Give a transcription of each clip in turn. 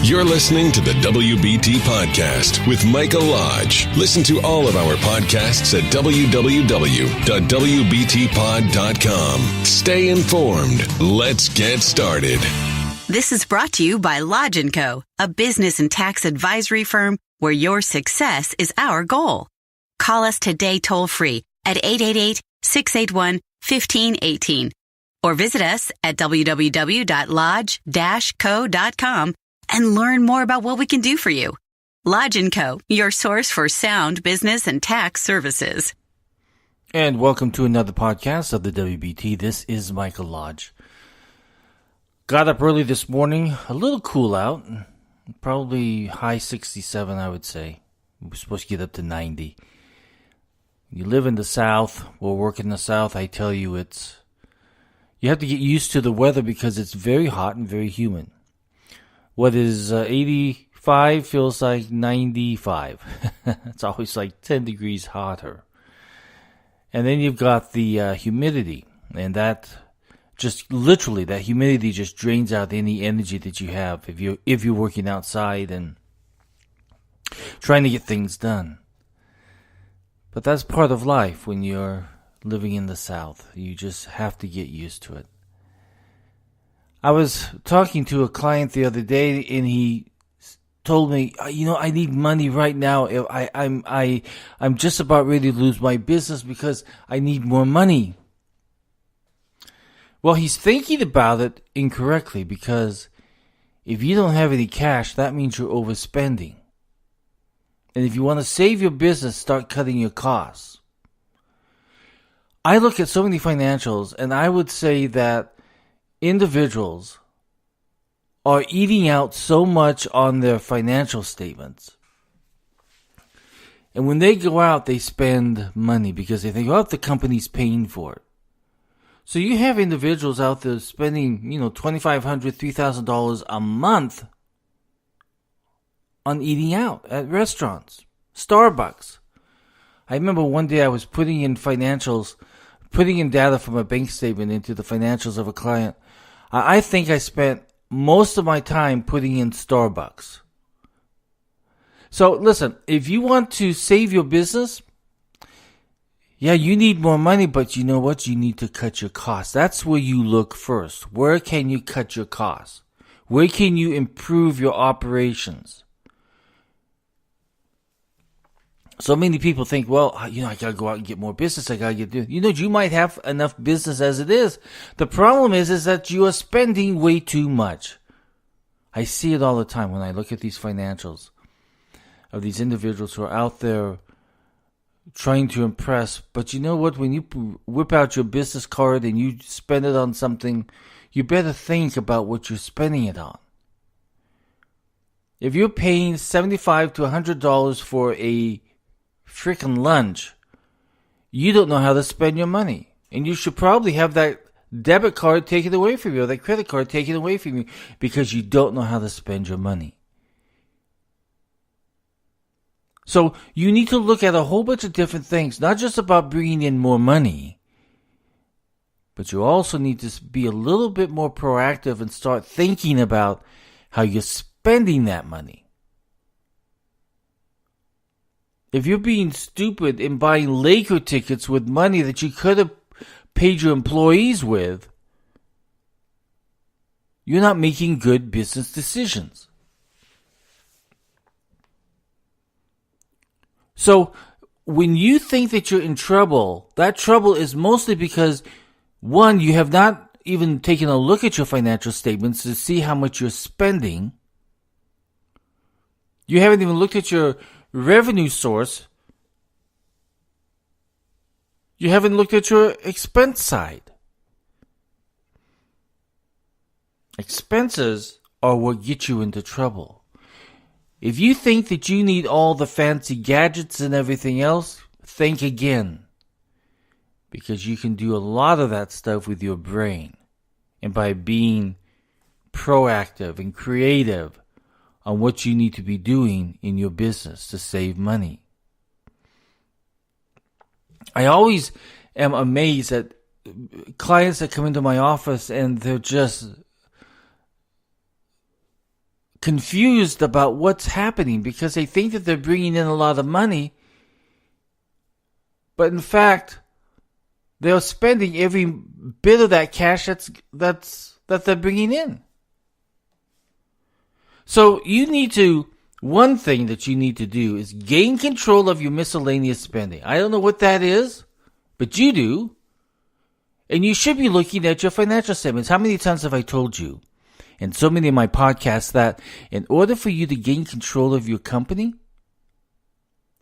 You're listening to the WBT Podcast with Michael Lodge. Listen to all of our podcasts at www.wbtpod.com. Stay informed. Let's get started. This is brought to you by Lodge & Co., a business and tax advisory firm where your success is our goal. Call us today toll-free at 888-681-1518 or visit us at www.lodge-co.com and learn more about what we can do for you. Lodge & Co., your source for sound business and tax services. And welcome to another podcast of the WBT. This is Michael Lodge. Got up early this morning, a little cool out, probably high 67, I would say. We're supposed to get up to 90. You live in the South, or work in the South, I tell you, you have to get used to the weather because it's very hot and very humid. What is 85 feels like 95. It's always like 10 degrees hotter. And then you've got the humidity, and that just literally, that humidity just drains out any energy that you have if you're working outside and trying to get things done. But that's part of life when you're living in the South. You just have to get used to it. I was talking to a client the other day, and he told me, I need money right now. I'm just about ready to lose my business because I need more money. Well, he's thinking about it incorrectly, because if you don't have any cash, that means you're overspending. And if you want to save your business, start cutting your costs. I look at so many financials, and I would say that individuals are eating out so much on their financial statements. And when they go out, they spend money because they think, the company's paying for it. So you have individuals out there spending, $2,500, $3,000 a month on eating out at restaurants, Starbucks. I remember one day I was putting in data from a bank statement into the financials of a client. I think I spent most of my time putting in Starbucks. So listen, if you want to save your business, you need more money, but you know what? You need to cut your costs. That's where you look first. Where can you cut your costs? Where can you improve your operations? So many people think, I gotta go out and get more business. I gotta you might have enough business as it is. The problem is that you are spending way too much. I see it all the time when I look at these financials of these individuals who are out there trying to impress. But you know what? When you whip out your business card and you spend it on something, you better think about what you're spending it on. If you're paying $75 to $100 for a freaking lunch, you don't know how to spend your money. And you should probably have that debit card taken away from you, or that credit card taken away from you, because you don't know how to spend your money. So you need to look at a whole bunch of different things, not just about bringing in more money, but you also need to be a little bit more proactive and start thinking about how you're spending that money. If you're being stupid in buying Laker tickets with money that you could have paid your employees with, you're not making good business decisions. So when you think that you're in trouble, that trouble is mostly because, one, you have not even taken a look at your financial statements to see how much you're spending. You haven't even looked at your revenue source. You haven't looked at your expense side. Expenses are what get you into trouble. If you think that you need all the fancy gadgets and everything else, think again. Because you can do a lot of that stuff with your brain. And by being proactive and creative on what you need to be doing in your business to save money. I always am amazed at clients that come into my office and they're just confused about what's happening because they think that they're bringing in a lot of money, but in fact, they're spending every bit of that cash that they're bringing in. So one thing that you need to do is gain control of your miscellaneous spending. I don't know what that is, but you do. And you should be looking at your financial statements. How many times have I told you in so many of my podcasts that in order for you to gain control of your company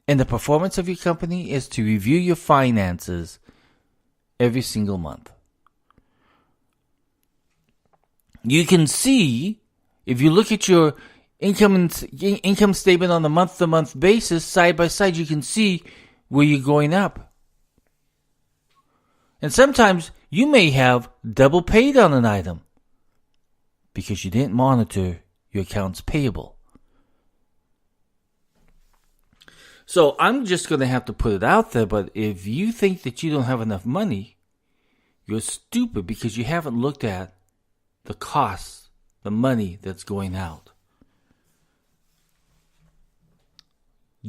and the performance of your company is to review your finances every single month? You can see, if you look at your income statement on a month-to-month basis, side by side, you can see where you're going up. And sometimes you may have double paid on an item because you didn't monitor your accounts payable. So I'm just going to have to put it out there, but if you think that you don't have enough money, you're stupid because you haven't looked at the costs, the money that's going out.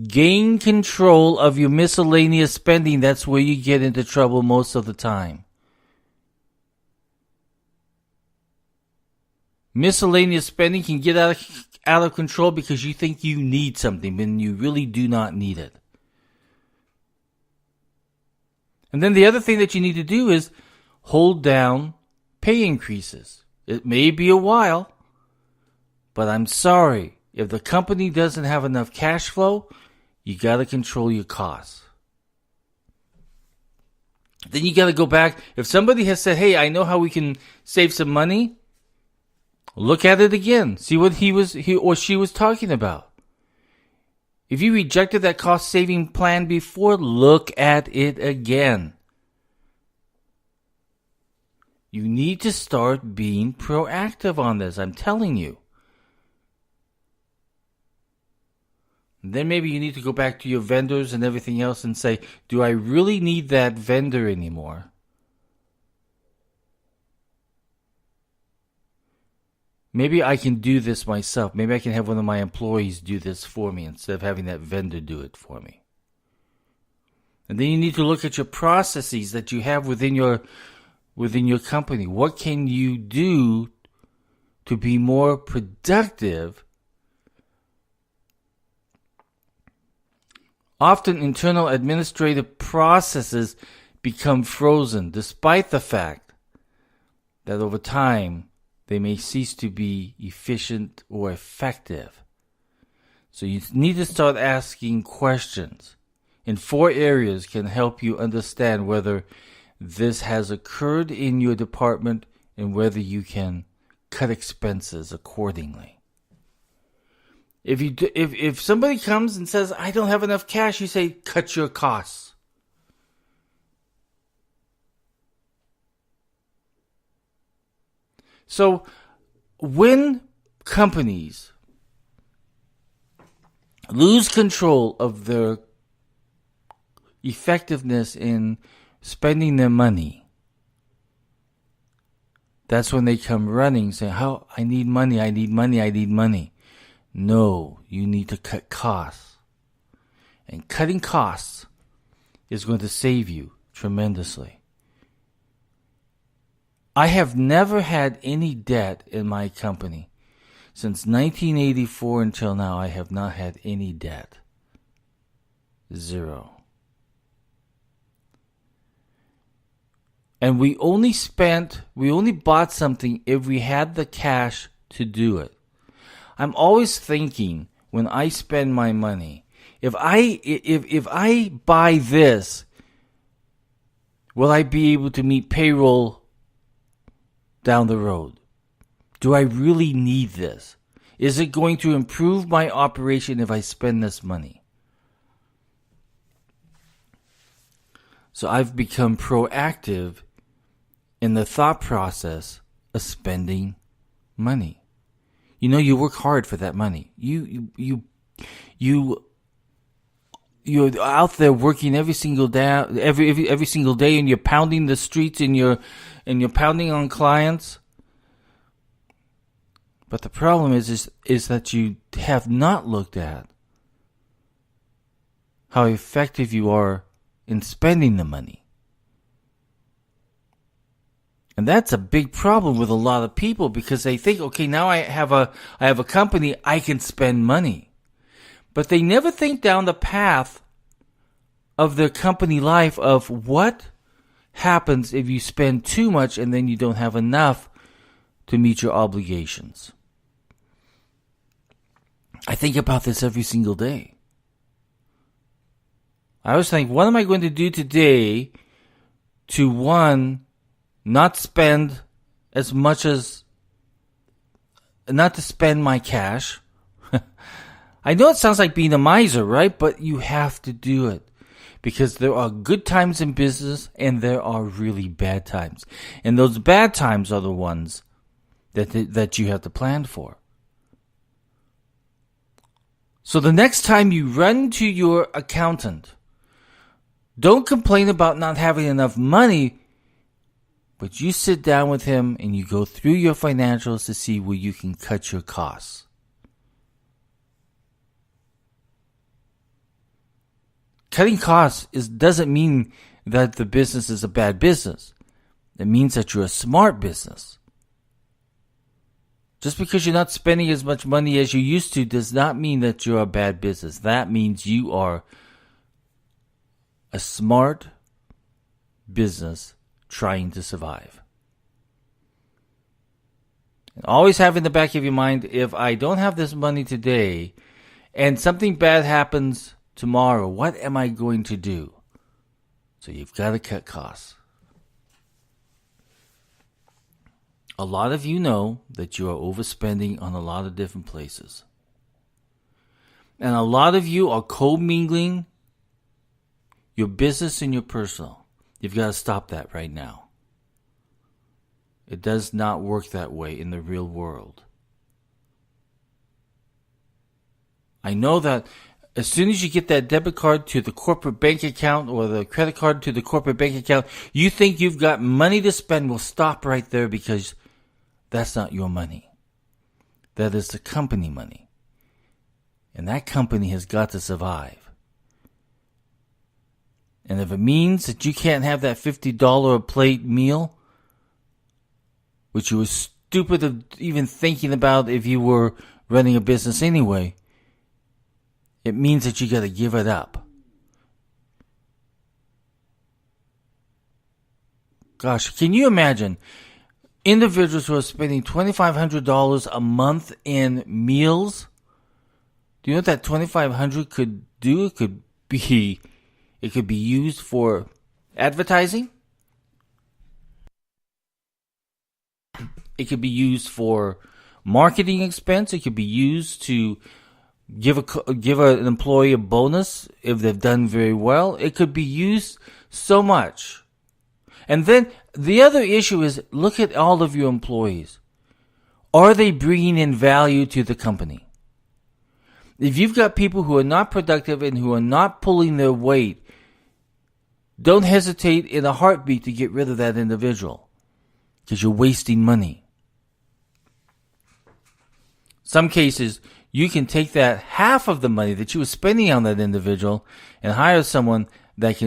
Gain control of your miscellaneous spending. That's where you get into trouble most of the time. Miscellaneous spending can get out of control because you think you need something when you really do not need it. And then the other thing that you need to do is hold down pay increases. It may be a while, but I'm sorry. If the company doesn't have enough cash flow, you got to control your costs. Then you got to go back. If somebody has said, hey, I know how we can save some money, look at it again. See what he or she was talking about. If you rejected that cost-saving plan before, look at it again. You need to start being proactive on this, I'm telling you. Then maybe you need to go back to your vendors and everything else and say, do I really need that vendor anymore? Maybe I can do this myself. Maybe I can have one of my employees do this for me instead of having that vendor do it for me. And then you need to look at your processes that you have within your company. What can you do to be more productive? Often internal administrative processes become frozen, despite the fact that over time they may cease to be efficient or effective. So you need to start asking questions. In 4 areas can help you understand whether this has occurred in your department and whether you can cut expenses accordingly. If somebody comes and says, I don't have enough cash, you say, cut your costs. So when companies lose control of their effectiveness in spending their money, that's when they come running saying, I need money, I need money, I need money. No, you need to cut costs. And cutting costs is going to save you tremendously. I have never had any debt in my company. Since 1984 until now, I have not had any debt. 0. And we only bought something if we had the cash to do it. I'm always thinking when I spend my money, if I buy this, will I be able to meet payroll down the road? Do I really need this? Is it going to improve my operation if I spend this money? So I've become proactive in the thought process of spending money. You know, you work hard for that money. You're out there working every single day, every single day, and you're pounding the streets and you're pounding on clients. But the problem is that you have not looked at how effective you are in spending the money. And that's a big problem with a lot of people, because they think, okay, now I have a company, I can spend money. But they never think down the path of their company life of what happens if you spend too much and then you don't have enough to meet your obligations. I think about this every single day. I always think, what am I going to do today to, one, not spend as much as, not to spend my cash. I know it sounds like being a miser, right? But you have to do it. Because there are good times in business and there are really bad times. And those bad times are the ones that you have to plan for. So the next time you run to your accountant, don't complain about not having enough money, but you sit down with him and you go through your financials to see where you can cut your costs. Cutting costs doesn't mean that the business is a bad business. It means that you're a smart business. Just because you're not spending as much money as you used to does not mean that you're a bad business. That means you are a smart business trying to survive. And always have in the back of your mind, if I don't have this money today and something bad happens tomorrow, what am I going to do? So you've got to cut costs. A lot of you know that you are overspending on a lot of different places. And a lot of you are commingling your business and your personal. You've got to stop that right now. It does not work that way in the real world. I know that as soon as you get that debit card to the corporate bank account or the credit card to the corporate bank account, you think you've got money to spend. Well, stop right there, because that's not your money. That is the company money. And that company has got to survive. And if it means that you can't have that $50 a plate meal, which you were stupid of even thinking about if you were running a business anyway, it means that you got to give it up. Gosh, can you imagine individuals who are spending $2,500 a month in meals? Do you know what that $2,500 could do? It could be used for advertising. It could be used for marketing expense. It could be used to give an employee a bonus if they've done very well. It could be used so much. And then the other issue is, look at all of your employees. Are they bringing in value to the company? If you've got people who are not productive and who are not pulling their weight, don't hesitate in a heartbeat to get rid of that individual, because you're wasting money. Some cases, you can take that half of the money that you were spending on that individual and hire someone that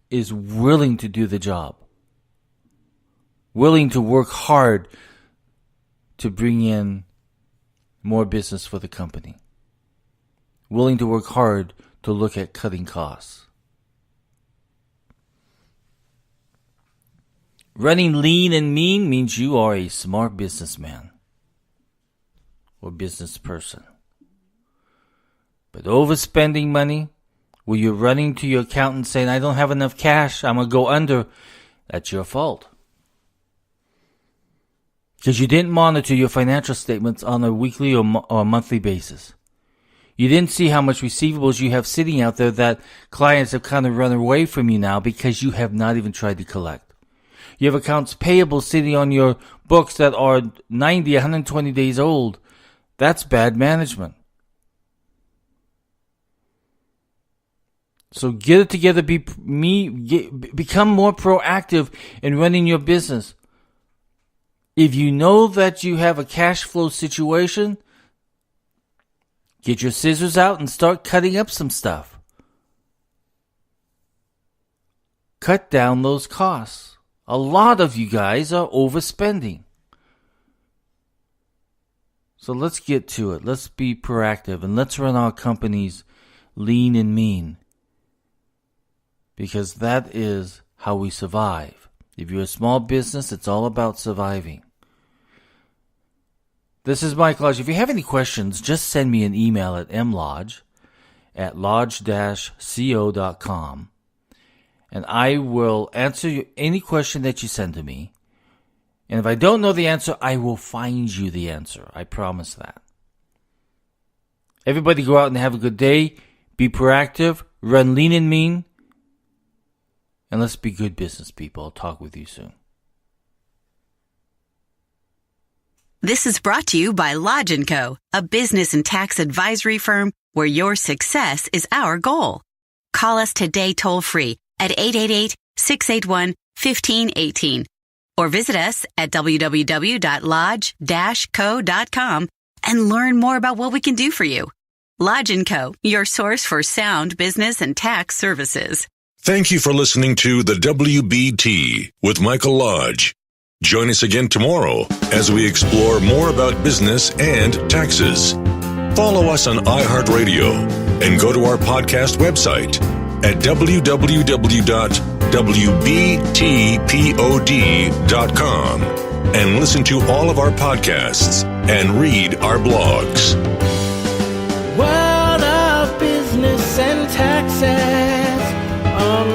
is willing to do the job, willing to work hard to bring in more business for the company, willing to work hard to look at cutting costs. Running lean and mean means you are a smart businessman or business person. But overspending money, where you're running to your accountant saying, I don't have enough cash, I'm going to go under, that's your fault. Because you didn't monitor your financial statements on a weekly or monthly basis. You didn't see how much receivables you have sitting out there that clients have kind of run away from you now because you have not even tried to collect. You have accounts payable sitting on your books that are 90, 120 days old. That's bad management. So get it together. Become more proactive in running your business. If you know that you have a cash flow situation, get your scissors out and start cutting up some stuff. Cut down those costs. A lot of you guys are overspending. So let's get to it. Let's be proactive and let's run our companies lean and mean. Because that is how we survive. If you're a small business, it's all about surviving. This is Mike Lodge. If you have any questions, just send me an email at mlodge@lodge-co.com. And I will answer any question that you send to me. And if I don't know the answer, I will find you the answer. I promise that. Everybody go out and have a good day. Be proactive. Run lean and mean. And let's be good business people. I'll talk with you soon. This is brought to you by Lodge & Co., a business and tax advisory firm where your success is our goal. Call us today toll-free at 888-681-1518 or visit us at www.lodge-co.com and learn more about what we can do for you. Lodge & Co., your source for sound business and tax services. Thank you for listening to the WBT with Michael Lodge. Join us again tomorrow as we explore more about business and taxes. Follow us on iHeartRadio and go to our podcast website at www.wbtpod.com and listen to all of our podcasts and read our blogs. World of business and taxes on